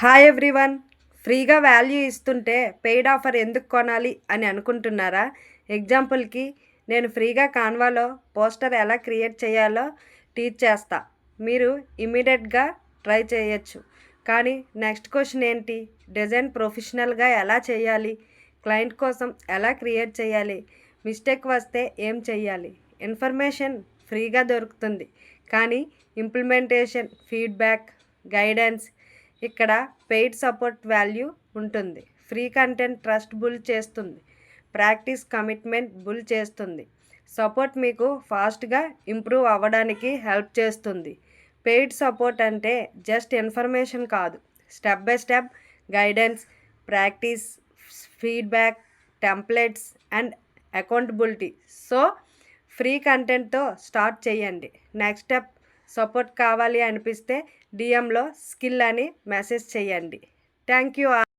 Hi everyone. ఫ్రీగా value ఇస్తుంటే paid offer ఎందుకు కొనాలి అని అనుకుంటున్నారా? ఎగ్జాంపుల్కి నేను ఫ్రీగా కాన్వాలో పోస్టర్ ఎలా క్రియేట్ చేయాలో టీచ్ చేస్తా. మీరు ఇమీడియట్గా ట్రై చేయొచ్చు. కానీ నెక్స్ట్ క్వశ్చన్ ఏంటి? డిజైన్ ప్రొఫెషనల్గా ఎలా చేయాలి? క్లయింట్ కోసం ఎలా క్రియేట్ చేయాలి? మిస్టేక్ వస్తే ఏం చెయ్యాలి? ఇన్ఫర్మేషన్ ఫ్రీగా దొరుకుతుంది, కానీ ఇంప్లిమెంటేషన్, ఫీడ్బ్యాక్, గైడెన్స్ ఇక్కడ పెయిడ్ సపోర్ట్ వాల్యూ ఉంటుంది. ఫ్రీ కంటెంట్ ట్రస్ట్ బుల్డ్ చేస్తుంది, ప్రాక్టీస్ కమిట్మెంట్ బుల్డ్ చేస్తుంది, సపోర్ట్ మీకు ఫాస్ట్గా ఇంప్రూవ్ అవ్వడానికి హెల్ప్ చేస్తుంది. పెయిడ్ సపోర్ట్ అంటే జస్ట్ ఇన్ఫర్మేషన్ కాదు, step by step guidance, practice, feedback, templates and accountability. So free కంటెంట్తో స్టార్ట్ చేయండి. నెక్స్ట్ స్టెప్ సపోర్ట్ కావాలి అనిపిస్తే డిఎంలో స్కిల్ అని మెసేజ్ చేయండి. Thank you.